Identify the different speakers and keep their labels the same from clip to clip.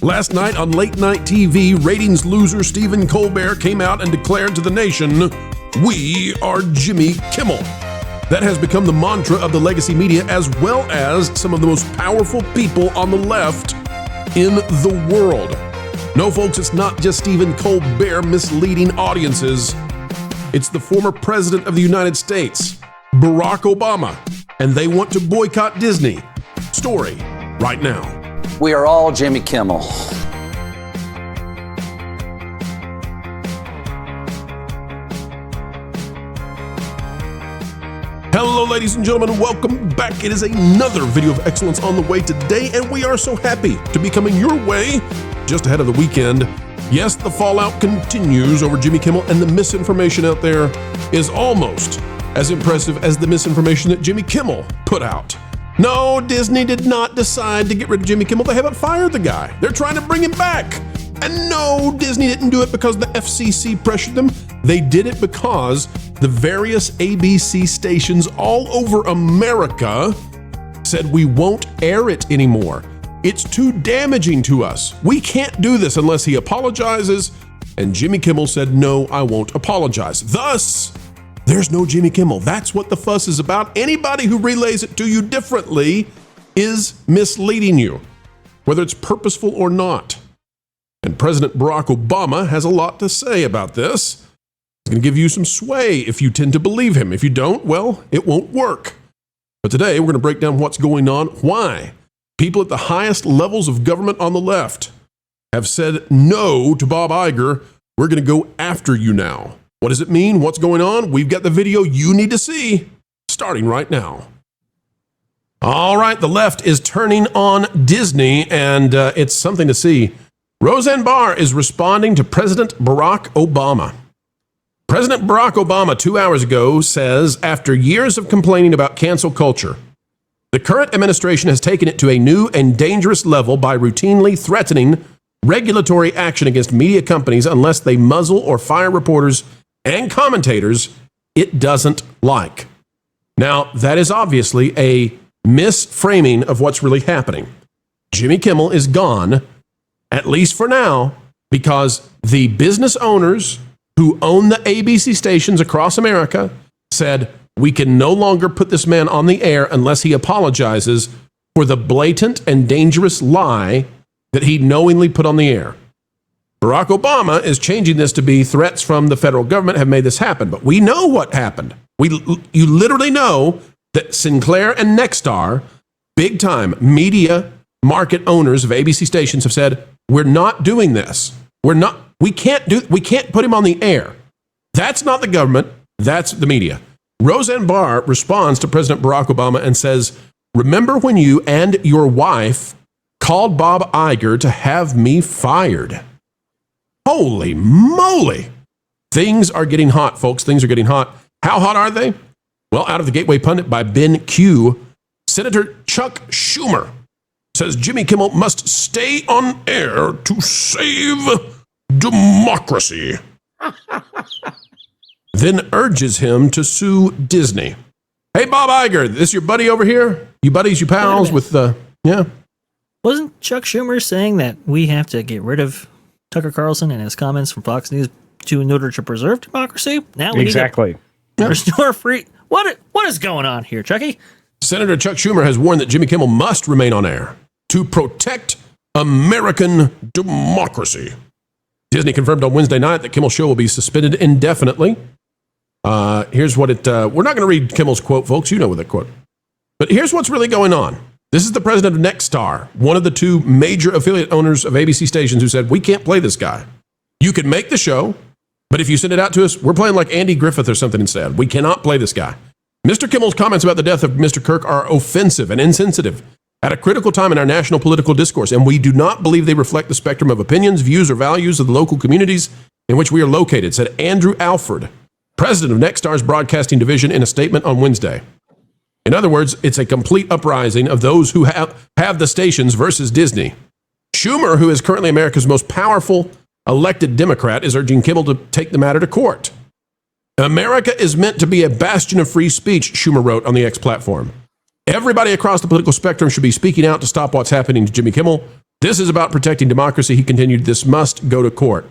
Speaker 1: Last night on late night TV, ratings loser Stephen Colbert came out and declared to the nation, "We are Jimmy Kimmel." That has become the mantra of the legacy media, as well as some of the most powerful people on the left in the world. No, folks, it's not just Stephen Colbert misleading audiences. It's the former president of the United States, Barack Obama, and they want to boycott Disney. Story right now.
Speaker 2: We are all Jimmy Kimmel.
Speaker 1: Hello, ladies and gentlemen, welcome back. It is another video of excellence on the way today, and we are so happy to be coming your way just ahead of the weekend. Yes, the fallout continues over Jimmy Kimmel, and the misinformation out there is almost as impressive as the misinformation that Jimmy Kimmel put out. No, Disney did not decide to get rid of Jimmy Kimmel. They haven't fired the guy. They're trying to bring him back. And no, Disney didn't do it because the FCC pressured them. They did it because the various ABC stations all over America said, we won't air it anymore. It's too damaging to us. We can't do this unless he apologizes. And Jimmy Kimmel said, no, I won't apologize. Thus, there's no Jimmy Kimmel. That's what the fuss is about. Anybody who relays it to you differently is misleading you, whether it's purposeful or not. And President Barack Obama has a lot to say about this. He's going to give you some sway if you tend to believe him. If you don't, well, it won't work. But today, we're going to break down what's going on, why people at the highest levels of government on the left have said no to Bob Iger. We're going to go after you now. What does it mean? What's going on? We've got the video you need to see, starting right now. All right, the left is turning on Disney, and it's something to see. Roseanne Bar is responding to President Barack Obama. President Barack Obama 2 hours ago says, after years of complaining about cancel culture, the current administration has taken it to a new and dangerous level by routinely threatening regulatory action against media companies unless they muzzle or fire reporters and commentators it doesn't like. Now, that is obviously a misframing of what's really happening. Jimmy Kimmel is gone, at least for now, because the business owners who own the ABC stations across America said, we can no longer put this man on the air unless he apologizes for the blatant and dangerous lie that he knowingly put on the air. Barack Obama is changing this to be threats from the federal government have made this happen, but we know what happened. You literally know that Sinclair and Nexstar, big time media market owners of ABC stations, have said, we're not doing this. We can't put him on the air. That's not the government, that's the media. Roseanne Bar responds to President Barack Obama and says, remember when you and your wife called Bob Iger to have me fired? Holy moly. Things are getting hot, folks. Things are getting hot. How hot are they? Well, out of the Gateway Pundit by Ben Q, Senator Chuck Schumer says Jimmy Kimmel must stay on air to save democracy. Then urges him to sue Disney. Hey, Bob Iger, this your buddy over here? You buddies, you pals with yeah?
Speaker 3: Wasn't Chuck Schumer saying that we have to get rid of Tucker Carlson and his comments from Fox News in order to preserve democracy? Now we need to restore free. What is going on here, Chucky?
Speaker 1: Senator Chuck Schumer has warned that Jimmy Kimmel must remain on air to protect American democracy. Disney confirmed on Wednesday night that Kimmel's show will be suspended indefinitely. Here's what we're not going to read Kimmel's quote, folks. You know that quote. But here's what's really going on. This is the president of Nexstar, one of the two major affiliate owners of ABC stations, who said, we can't play this guy. You can make the show, but if you send it out to us, we're playing like Andy Griffith or something instead. We cannot play this guy. Mr. Kimmel's comments about the death of Mr. Kirk are offensive and insensitive at a critical time in our national political discourse, and we do not believe they reflect the spectrum of opinions, views, or values of the local communities in which we are located, said Andrew Alford, president of Nexstar's broadcasting division, in a statement on Wednesday. In other words, it's a complete uprising of those who have the stations versus Disney. Schumer, who is currently America's most powerful elected Democrat, is urging Kimmel to take the matter to court. America is meant to be a bastion of free speech, Schumer wrote on the X platform. Everybody across the political spectrum should be speaking out to stop what's happening to Jimmy Kimmel. This is about protecting democracy. He continued, this must go to court.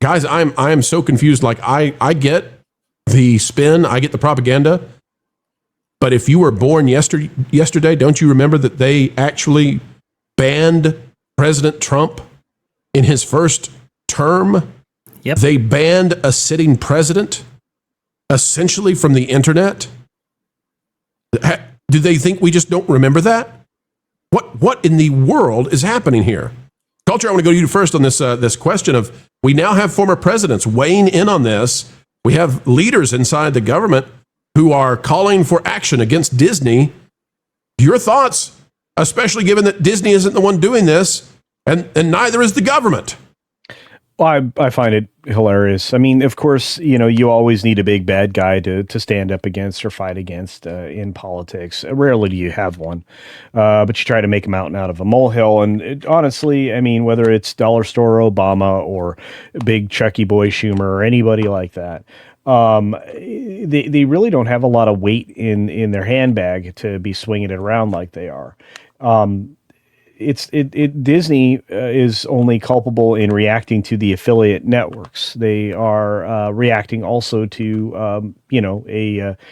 Speaker 1: Guys, I am so confused. Like, I get the spin, I get the propaganda, but if you were born yesterday, don't you remember that they actually banned President Trump in his first term?
Speaker 3: Yep.
Speaker 1: They banned a sitting president essentially from the internet. Do they think we just don't remember that? What in the world is happening here? Culture, I want to go to you first on this question of, we now have former presidents weighing in on this. We have leaders inside the government who are calling for action against Disney. Your thoughts, especially given that Disney isn't the one doing this, and neither is the government.
Speaker 4: Well, I find it hilarious. I mean, of course, you always need a big bad guy to stand up against or fight against in politics. Rarely do you have one, but you try to make a mountain out of a molehill. And honestly, I mean, whether it's Dollar Store Obama or big Chucky Boy Schumer or anybody like that, they really don't have a lot of weight in their handbag to be swinging it around like they are. Disney is only culpable in reacting to the affiliate networks. They are reacting also to a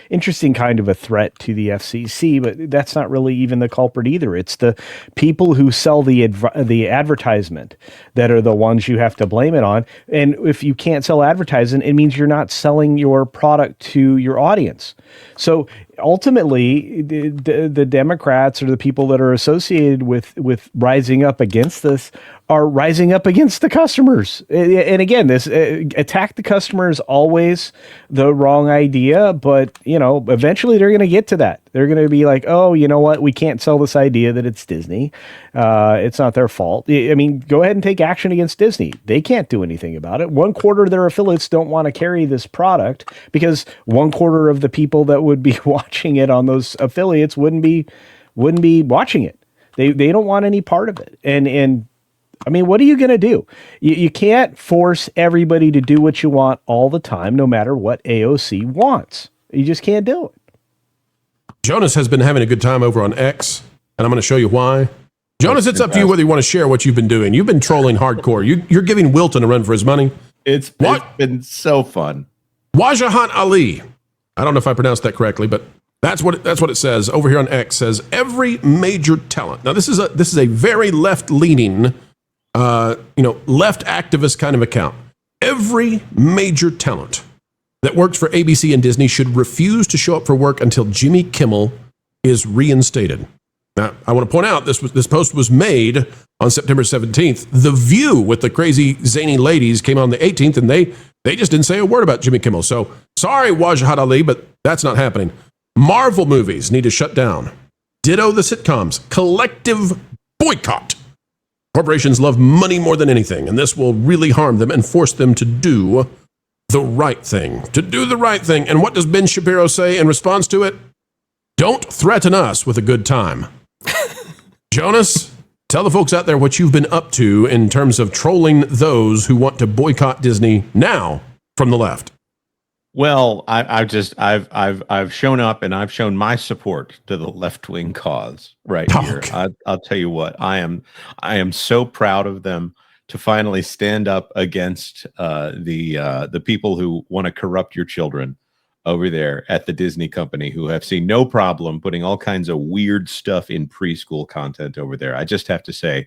Speaker 4: interesting kind of a threat to the FCC, but that's not really even the culprit either. It's the people who sell the advertisement that are the ones you have to blame it on. And if you can't sell advertising, it means you're not selling your product to your audience. So ultimately, the Democrats or the people that are associated with rising up against this are rising up against the customers. And again, this attack the customer is always the wrong idea, but eventually they're going to get to that. They're going to be like, oh, you know what? We can't sell this idea that it's Disney. It's not their fault. I mean, go ahead and take action against Disney. They can't do anything about it. 1/4 of their affiliates don't want to carry this product because 1/4 of the people that would be watching it on those affiliates wouldn't be watching it. They don't want any part of it. And I mean, what are you going to do? You can't force everybody to do what you want all the time, no matter what AOC wants. You just can't do it.
Speaker 1: Jonas has been having a good time over on X, and I'm going to show you why. Jonas, it's up to you whether you want to share what you've been doing. You've been trolling hardcore. You're giving Wilton a run for his money.
Speaker 5: It's been so fun.
Speaker 1: Wajahat Ali. I don't know if I pronounced that correctly, but that's what it says over here on X. Says every major talent. Now this is a very left-leaning, left activist kind of account. Every major talent that works for ABC and Disney should refuse to show up for work until Jimmy Kimmel is reinstated. Now, I want to point out this post was made on September 17th. The View with the crazy zany ladies came on the 18th, and they just didn't say a word about Jimmy Kimmel. So sorry, Wajahat Ali, but that's not happening. Marvel movies need to shut down. Ditto the sitcoms. Collective boycott. Corporations love money more than anything, and this will really harm them and force them to do the right thing. To do the right thing. And what does Ben Shapiro say in response to it? Don't threaten us with a good time. Jonas, tell the folks out there what you've been up to in terms of trolling those who want to boycott Disney now from the left.
Speaker 5: Well, I've shown up and I've shown my support to the left-wing cause right here. I'll tell you what, I am so proud of them to finally stand up against the people who want to corrupt your children over there at the Disney company, who have seen no problem putting all kinds of weird stuff in preschool content over there. I just have to say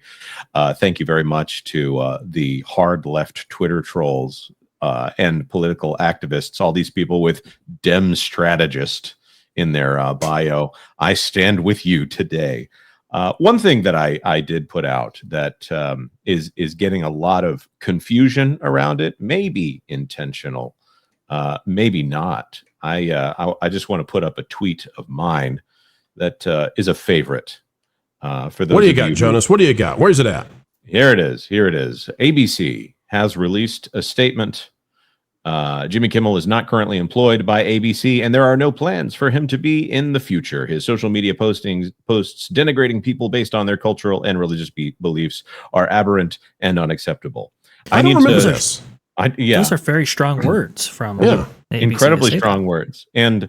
Speaker 5: thank you very much to the hard left Twitter trolls and political activists, all these people with Dems strategist in their bio. I stand with you today. One thing that I did put out that is getting a lot of confusion around it, maybe intentional, maybe not. I just want to put up a tweet of mine that is a favorite for those.
Speaker 1: What do you got, Jonas? What do you got? Where's it at?
Speaker 5: Here it is. ABC has released a statement. Jimmy Kimmel is not currently employed by ABC, and there are no plans for him to be in the future. His social media posts denigrating people based on their cultural and religious beliefs are aberrant and unacceptable.
Speaker 1: I don't remember this.
Speaker 3: Those are very strong words from
Speaker 5: incredibly strong words. And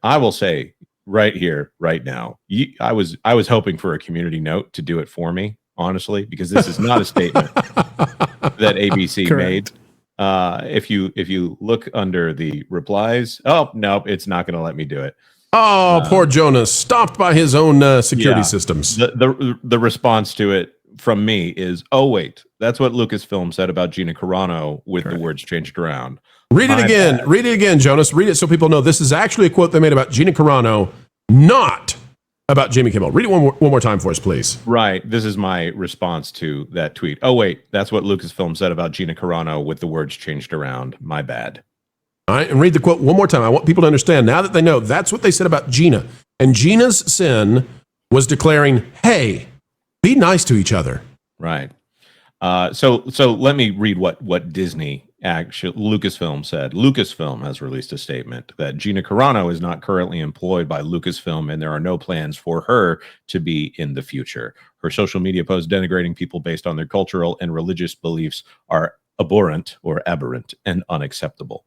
Speaker 5: I will say, right here, right now. I was hoping for a community note to do it for me, honestly, because this is not a statement that ABC made. If you look under the replies, oh nope, it's not going to let me do it.
Speaker 1: Oh, poor Jonas, stopped by his own security systems.
Speaker 5: The response to it from me is, oh wait, that's what Lucasfilm said about Gina Carano with the words changed around.
Speaker 1: Read it again. Bad. Read it again, Jonas. Read it so people know this is actually a quote they made about Gina Carano, not about Jimmy Kimmel. Read it one more time for us, please.
Speaker 5: Right. This is my response to that tweet. Oh, wait, that's what Lucasfilm said about Gina Carano with the words changed around. My bad.
Speaker 1: All right, and read the quote one more time. I want people to understand now that they know that's what they said about Gina. And Gina's sin was declaring, hey, be nice to each other.
Speaker 5: Right. So let me read what Disney Lucasfilm said. Lucasfilm has released a statement that Gina Carano is not currently employed by Lucasfilm, and there are no plans for her to be in the future. Her social media posts denigrating people based on their cultural and religious beliefs are abhorrent or aberrant and unacceptable.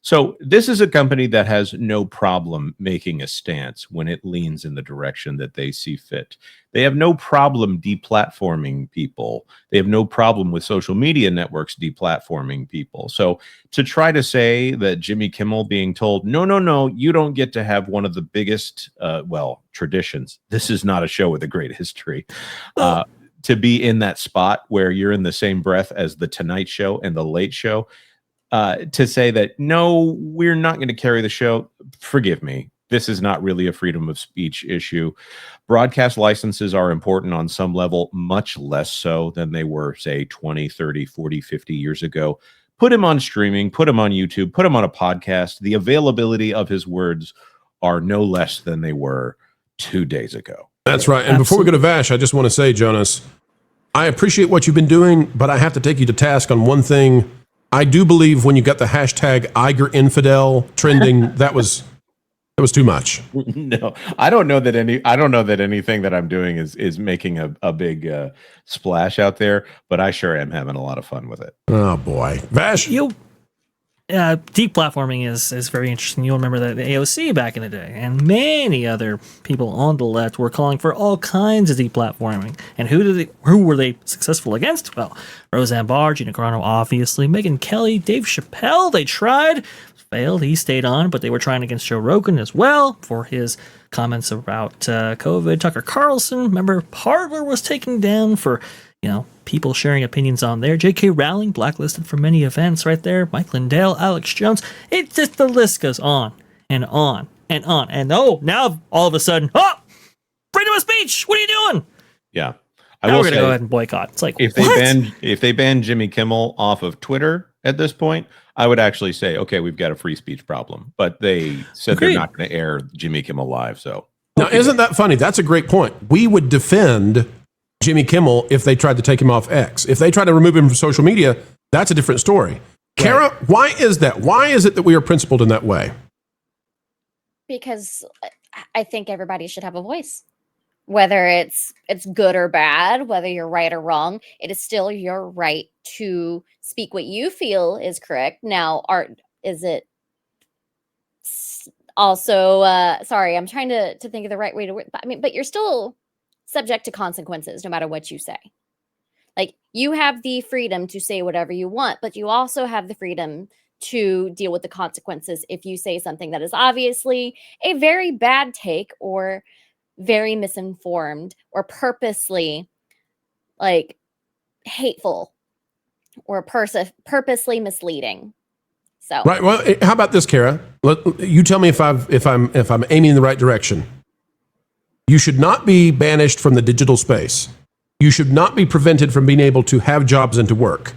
Speaker 5: So this is a company that has no problem making a stance when it leans in the direction that they see fit. They have no problem deplatforming people. They have no problem with social media networks deplatforming people. So to try to say that Jimmy Kimmel being told, no, you don't get to have one of the biggest, traditions. This is not a show with a great history. To be in that spot where you're in the same breath as the Tonight Show and the Late Show, to say that, no, we're not going to carry the show. Forgive me. This is not really a freedom of speech issue. Broadcast licenses are important on some level, much less so than they were, say, 20, 30, 40, 50 years ago. Put him on streaming, put him on YouTube, put him on a podcast. The availability of his words are no less than they were 2 days ago.
Speaker 1: That's right. And before we go to Vash, I just want to say, Jonas, I appreciate what you've been doing, but I have to take you to task on one thing. I do believe when you got the hashtag Iger infidel trending, that was too much.
Speaker 5: No, I don't know that anything that I'm doing is making a big splash out there, but I sure am having a lot of fun with it.
Speaker 1: Oh boy, Vash.
Speaker 3: Deplatforming is very interesting. You'll remember that the AOC back in the day, and many other people on the left were calling for all kinds of deplatforming. And who were they successful against? Well, Roseanne Bar, Gina Carano, obviously, Megyn Kelly, Dave Chappelle. They tried, failed. He stayed on, but they were trying against Joe Rogan as well for his comments about COVID. Tucker Carlson, remember, Parler was taken down for people sharing opinions on there. J.K. Rowling blacklisted from many events right there. Mike Lindell, Alex Jones. It's just the list goes on and on and on. And now all of a sudden, freedom of speech. What are you doing?
Speaker 5: Yeah.
Speaker 3: Now we're going to go ahead and boycott. It's like,
Speaker 5: if they ban Jimmy Kimmel off of Twitter at this point, I would actually say, okay, we've got a free speech problem. But they said They're not going to air Jimmy Kimmel live. So
Speaker 1: now, isn't that funny? That's a great point. We would defend Jimmy Kimmel if they tried to take him off X. If they try to remove him from social media, that's a different story. Right. Kara, why is that? Why is it that we are principled in that way?
Speaker 6: Because I think everybody should have a voice. Whether it's good or bad, whether you're right or wrong, it is still your right to speak what you feel is correct. Now, is it also, sorry, I'm trying to think of the right way to word, but you're still subject to consequences no matter what you say. Like, you have the freedom to say whatever you want, but you also have the freedom to deal with the consequences if you say something that is obviously a very bad take or very misinformed or purposely hateful or purposely misleading. So
Speaker 1: right. Well, how about this, Kara? You tell me if I'm aiming in the right direction. You should not be banished from the digital space. You should not be prevented from being able to have jobs and to work.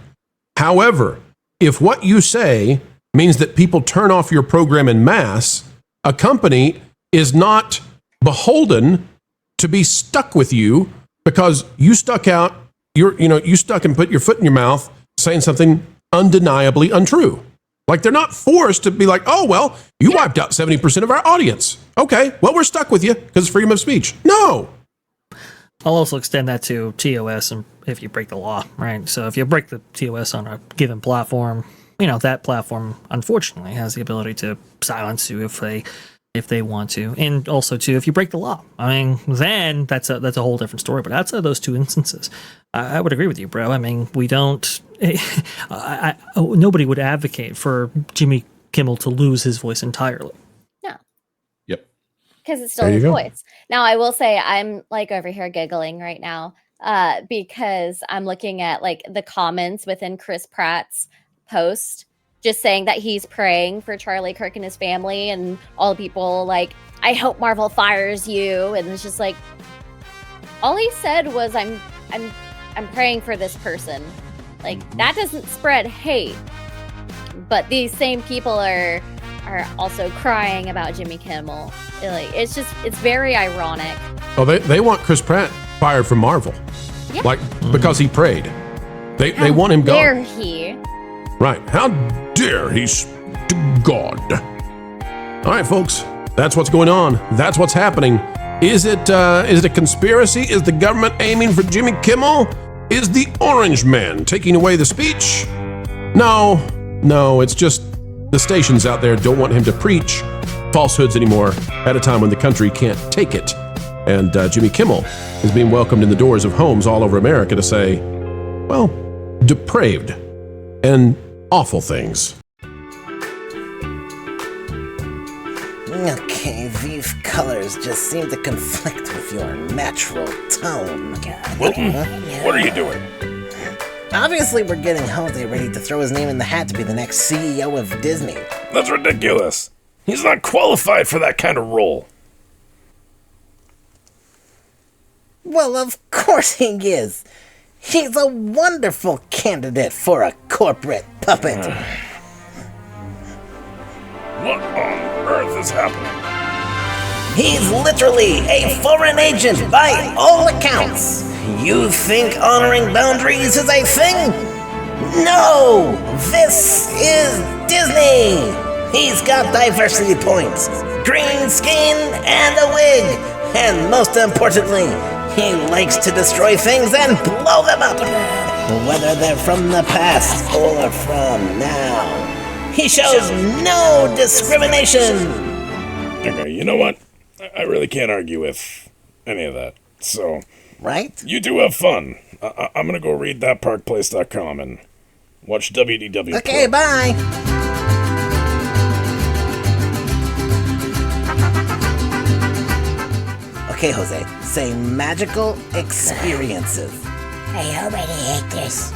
Speaker 1: However, if what you say means that people turn off your program en masse, a company is not beholden to be stuck with you because you stuck out, you stuck and put your foot in your mouth saying something undeniably untrue. Like, they're not forced to be like, oh, well, you wiped out 70% of our audience. Okay, well, we're stuck with you because it's freedom of speech. No.
Speaker 3: I'll also extend that to TOS and if you break the law, right? So if you break the TOS on a given platform, that platform, unfortunately, has the ability to silence you if they if they want to, and also too, if you break the law. I mean, then that's a whole different story. But outside of those two instances, I would agree with you, bro. I mean, we don't. Nobody would advocate for Jimmy Kimmel to lose his voice entirely.
Speaker 6: No.
Speaker 5: Yep.
Speaker 6: Because it's still his voice. Now, I will say I'm like over here giggling right now because I'm looking at like the comments within Chris Pratt's post, just saying that he's praying for Charlie Kirk and his family, and all the people like, I hope Marvel fires you. And it's just like, all he said was, I'm praying for this person. Like, that doesn't spread hate. But these same people are also crying about Jimmy Kimmel. It's very ironic.
Speaker 1: Oh, they want Chris Pratt fired from Marvel.
Speaker 6: Yeah.
Speaker 1: Like, because he prayed. They want him gone.
Speaker 6: How dare he?
Speaker 1: Right. How dare he to God. All right, folks. That's what's going on. That's what's happening. Is it a conspiracy? Is the government aiming for Jimmy Kimmel? Is the Orange Man taking away the speech? No, it's just the stations out there don't want him to preach falsehoods anymore at a time when the country can't take it. And Jimmy Kimmel is being welcomed in the doors of homes all over America to say, well, depraved and awful things.
Speaker 7: Okay, these colors just seem to conflict with your natural tone.
Speaker 8: Wilton, what are you doing?
Speaker 7: Obviously, we're getting Jose ready to throw his name in the hat to be the next CEO of Disney.
Speaker 8: That's ridiculous. He's not qualified for that kind of role.
Speaker 7: Well, of course he is. He's a wonderful candidate for a corporate puppet.
Speaker 8: What on earth is happening?
Speaker 7: He's literally a foreign agent by all accounts. You think honoring boundaries is a thing? No! This is Disney! He's got diversity points, green skin, and a wig. And most importantly, he likes to destroy things and blow them up, whether they're from the past or from now. He shows no discrimination.
Speaker 8: Okay, you know what? I really can't argue with any of that. So,
Speaker 7: right?
Speaker 8: You two have fun. I'm gonna go read thatparkplace.com and watch WDW Pro.
Speaker 7: Okay, bye. Okay, Jose, say magical experiences.
Speaker 9: I already hate this.